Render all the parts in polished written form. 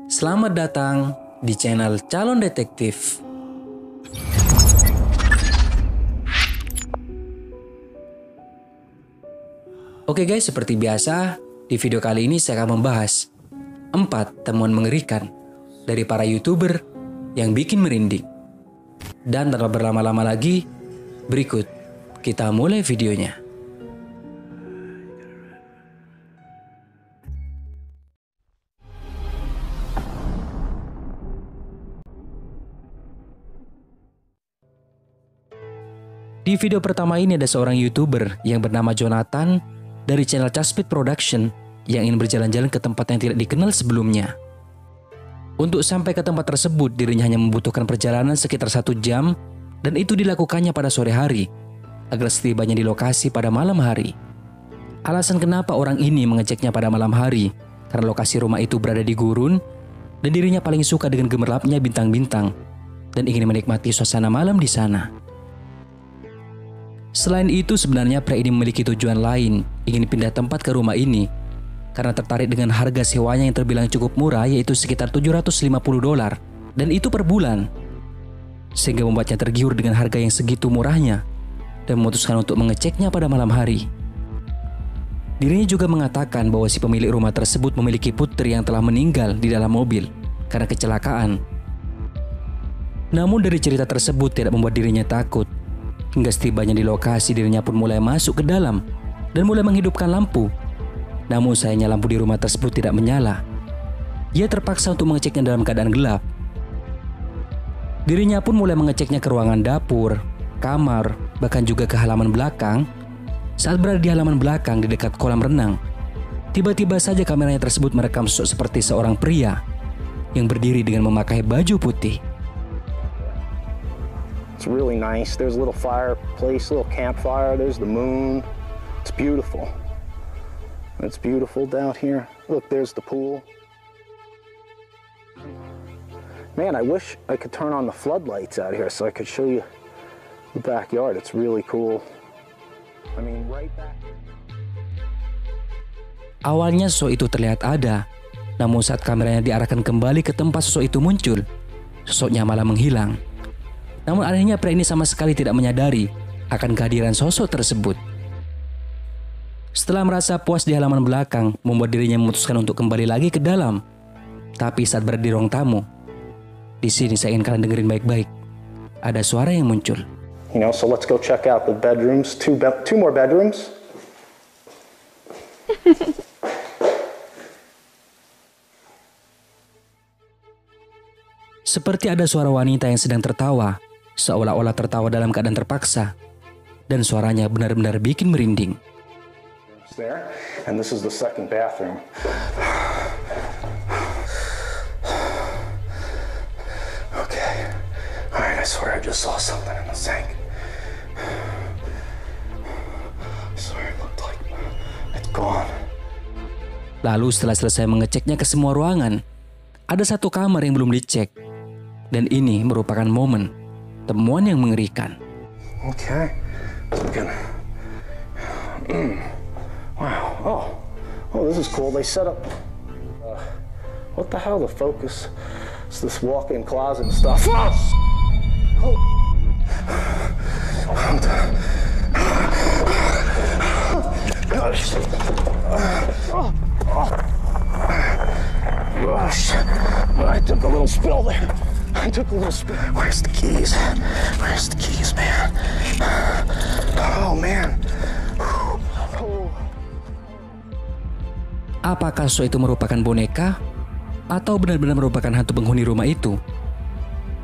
Selamat datang di channel Calon Detektif. Oke guys, seperti biasa, di video kali ini saya akan membahas 4 temuan mengerikan dari para YouTuber yang bikin merinding. Dan tanpa berlama-lama lagi, berikut kita mulai videonya. Di video pertama ini ada seorang YouTuber yang bernama Jonathan dari channel Caspit Production yang ingin berjalan-jalan ke tempat yang tidak dikenal sebelumnya. Untuk sampai ke tempat tersebut, dirinya hanya membutuhkan perjalanan sekitar 1 jam dan itu dilakukannya pada sore hari agar setibanya di lokasi pada malam hari. Alasan kenapa orang ini mengeceknya pada malam hari karena lokasi rumah itu berada di gurun dan dirinya paling suka dengan gemerlapnya bintang-bintang dan ingin menikmati suasana malam di sana. Selain itu, sebenarnya pria ini memiliki tujuan lain, ingin pindah tempat ke rumah ini karena tertarik dengan harga sewanya yang terbilang cukup murah, yaitu sekitar $750 dan itu per bulan. Sehingga membuatnya tergiur dengan harga yang segitu murahnya dan memutuskan untuk mengeceknya pada malam hari. Dirinya juga mengatakan bahwa si pemilik rumah tersebut memiliki putri yang telah meninggal di dalam mobil karena kecelakaan. Namun dari cerita tersebut tidak membuat dirinya takut. Hingga setibanya di lokasi, dirinya pun mulai masuk ke dalam dan mulai menghidupkan lampu. Namun sayangnya lampu di rumah tersebut tidak menyala. Ia terpaksa untuk mengeceknya dalam keadaan gelap. Dirinya pun mulai mengeceknya ke ruangan dapur, kamar, bahkan juga ke halaman belakang. Saat berada di halaman belakang di dekat kolam renang, tiba-tiba saja kameranya tersebut merekam sosok seperti seorang pria yang berdiri dengan memakai baju putih. It's really nice. There's a little fireplace, little campfire. There's the moon. It's beautiful. It's beautiful down here. Look, there's the pool. Man, I wish I could turn on the floodlights out here so I could show you the backyard. It's really cool. I mean, right back. Awalnya sosok itu terlihat ada, namun saat kameranya diarahkan kembali ke tempat sosok itu muncul, sosoknya malah menghilang. Namun anehnya pria ini sama sekali tidak menyadari akan kehadiran sosok tersebut. Setelah merasa puas di halaman belakang, membuat dirinya memutuskan untuk kembali lagi ke dalam. Tapi saat berada di ruang tamu, di sini saya ingin kalian dengerin baik-baik. Ada suara yang muncul. So let's go check out the bedrooms. Two more bedrooms. Seperti ada suara wanita yang sedang tertawa, seolah-olah tertawa dalam keadaan terpaksa, dan suaranya benar-benar bikin merinding. There, and this is the second bathroom. Okay, all right. I swear I just saw something in the sink. I swear it looked like it's gone. Lalu setelah selesai mengeceknya ke semua ruangan, ada satu kamar yang belum dicek, dan ini merupakan momen temuan yang mengerikan. Okay. Wow. Oh, this is cool. They set up. What the hell? The focus. It's this walk-in closet and stuff. Oh. I took a little spill there. Where's the keys? Where's the keys, man? Oh, man. Apakah sosok itu merupakan boneka atau benar-benar merupakan hantu penghuni rumah itu?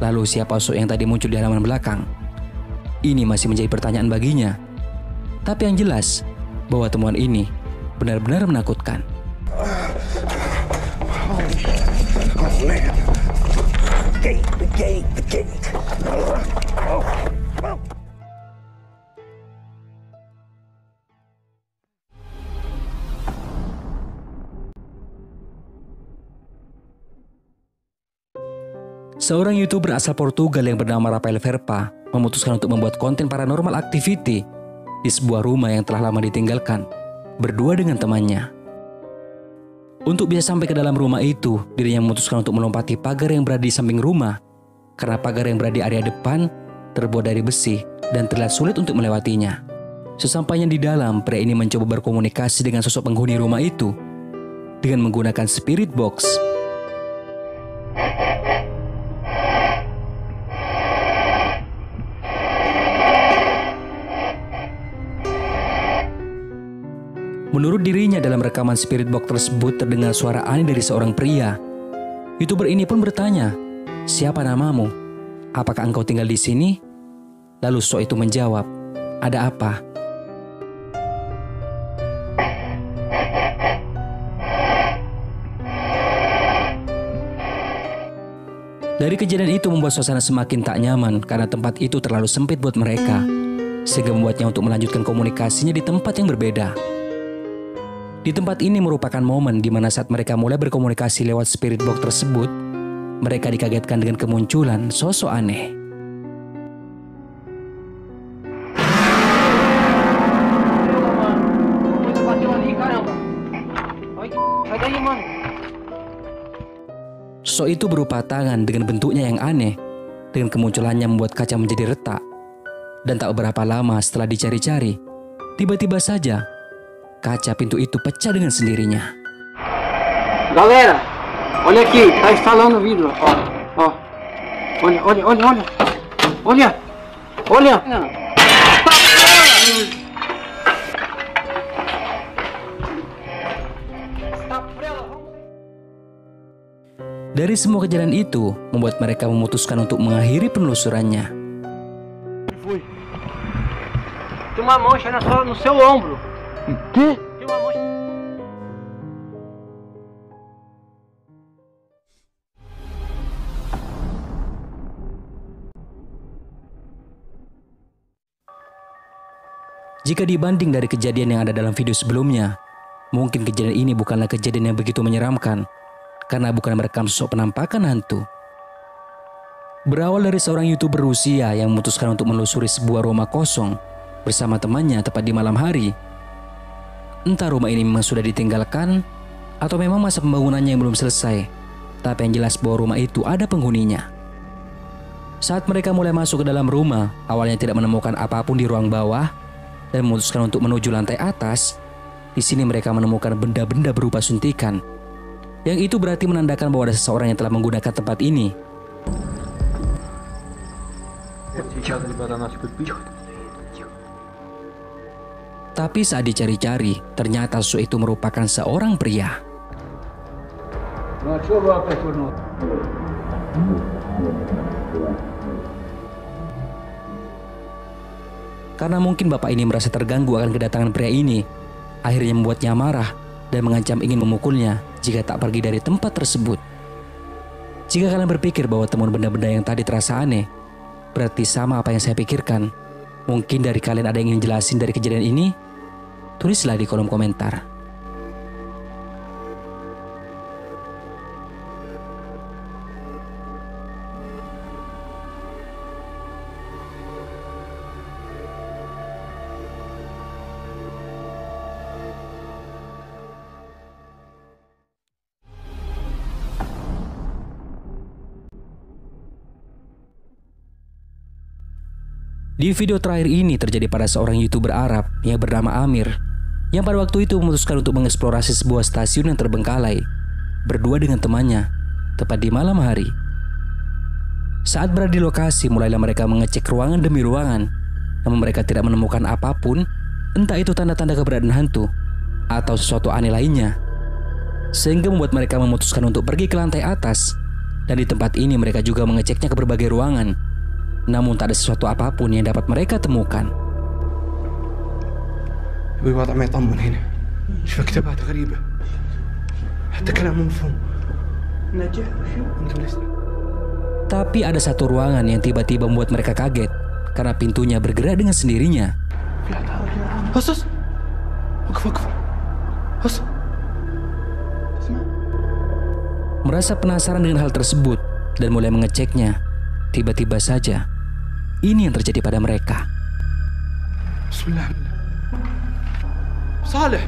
Lalu siapa sosok yang tadi muncul di halaman belakang? Ini masih menjadi pertanyaan baginya. Tapi yang jelas bahwa temuan ini benar-benar menakutkan. Oh man. The gate. Oh. Seorang YouTuber asal Portugal yang bernama Rafael Verpa memutuskan untuk membuat konten paranormal activity di sebuah rumah yang telah lama ditinggalkan, berdua dengan temannya. Untuk bisa sampai ke dalam rumah itu, dirinya memutuskan untuk melompati pagar yang berada di samping rumah. Karena pagar yang berada di area depan terbuat dari besi dan terlihat sulit untuk melewatinya. Sesampainya di dalam, pria ini mencoba berkomunikasi dengan sosok penghuni rumah itu dengan menggunakan spirit box. Menurut dirinya, dalam rekaman spirit box tersebut terdengar suara aneh dari seorang pria. YouTuber ini pun bertanya, "Siapa namamu? Apakah engkau tinggal di sini?" Lalu sosok itu menjawab, "Ada apa?" Dari kejadian itu membuat suasana semakin tak nyaman karena tempat itu terlalu sempit buat mereka, sehingga membuatnya untuk melanjutkan komunikasinya di tempat yang berbeda. Di tempat ini merupakan momen di mana saat mereka mulai berkomunikasi lewat spirit box tersebut, mereka dikagetkan dengan kemunculan sosok aneh. Sosok itu berupa tangan dengan bentuknya yang aneh, dengan kemunculannya membuat kaca menjadi retak. Dan tak beberapa lama setelah dicari-cari, tiba-tiba saja kaca pintu itu pecah dengan sendirinya. Galera, olha aqui, tá instalando o vidro, ó, ó. Olha, olha, olha, olha. Olha. Olha. Dari semua kejadian itu, membuat mereka memutuskan untuk mengakhiri penelusurannya. Tem uma mancha no seu ombro. ¿Qué? Tem uma mancha. Jika dibanding dari kejadian yang ada dalam video sebelumnya, mungkin kejadian ini bukanlah kejadian yang begitu menyeramkan, karena bukan merekam sosok penampakan hantu. Berawal dari seorang YouTuber Rusia yang memutuskan untuk menelusuri sebuah rumah kosong bersama temannya tepat di malam hari. Entah rumah ini memang sudah ditinggalkan atau memang masa pembangunannya yang belum selesai, tapi yang jelas bahwa rumah itu ada penghuninya. Saat mereka mulai masuk ke dalam rumah, awalnya tidak menemukan apapun di ruang bawah dan memutuskan untuk menuju lantai atas. Di sini mereka menemukan benda-benda berupa suntikan, yang itu berarti menandakan bahwa ada seseorang yang telah menggunakan tempat ini. Tapi saat dicari-cari, ternyata sosok itu merupakan seorang pria. Karena mungkin bapak ini merasa terganggu akan kedatangan pria ini, akhirnya membuatnya marah dan mengancam ingin memukulnya jika tak pergi dari tempat tersebut. Jika kalian berpikir bahwa temuan benda-benda yang tadi terasa aneh, berarti sama apa yang saya pikirkan. Mungkin dari kalian ada yang ingin jelasin dari kejadian ini? Tulislah di kolom komentar. Di video terakhir ini terjadi pada seorang YouTuber Arab yang bernama Amir, yang pada waktu itu memutuskan untuk mengeksplorasi sebuah stasiun yang terbengkalai berdua dengan temannya tepat di malam hari. Saat berada di lokasi, mulailah mereka mengecek ruangan demi ruangan, namun mereka tidak menemukan apapun, entah itu tanda-tanda keberadaan hantu atau sesuatu aneh lainnya, sehingga membuat mereka memutuskan untuk pergi ke lantai atas. Dan di tempat ini mereka juga mengeceknya ke berbagai ruangan, namun tak ada sesuatu apapun yang dapat mereka temukan. الوضع ما يطمن هنا. شوف كتابات غريبة حتى كلام مفهوم. نجح وشو انتم ليش؟ Tapi ada satu ruangan yang tiba-tiba membuat mereka kaget karena pintunya bergerak dengan sendirinya. هص وقف وقف هص. Merasa penasaran dengan hal tersebut dan mulai mengeceknya, tiba-tiba saja ini yang terjadi pada mereka. بسم الله. صالح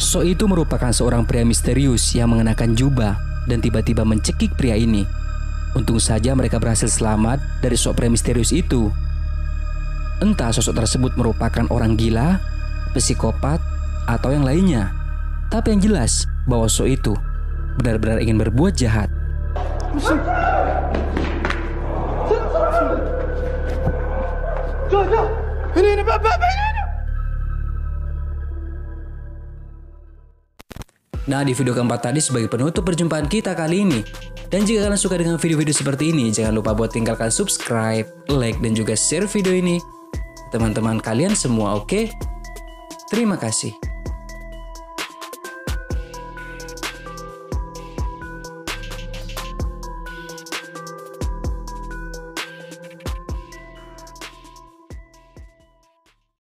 Sok itu merupakan seorang pria misterius yang mengenakan jubah dan tiba-tiba mencekik pria ini. Untung saja mereka berhasil selamat dari sok pria misterius itu. Entah sosok tersebut merupakan orang gila, psikopat, atau yang lainnya. Tapi yang jelas bahwa sok itu benar-benar ingin berbuat jahat. Nah, di video keempat tadi sebagai penutup perjumpaan kita kali ini. Dan jika kalian suka dengan video-video seperti ini, jangan lupa buat tinggalkan subscribe, like, dan juga share video ini ke teman-teman kalian semua, oke? Terima kasih.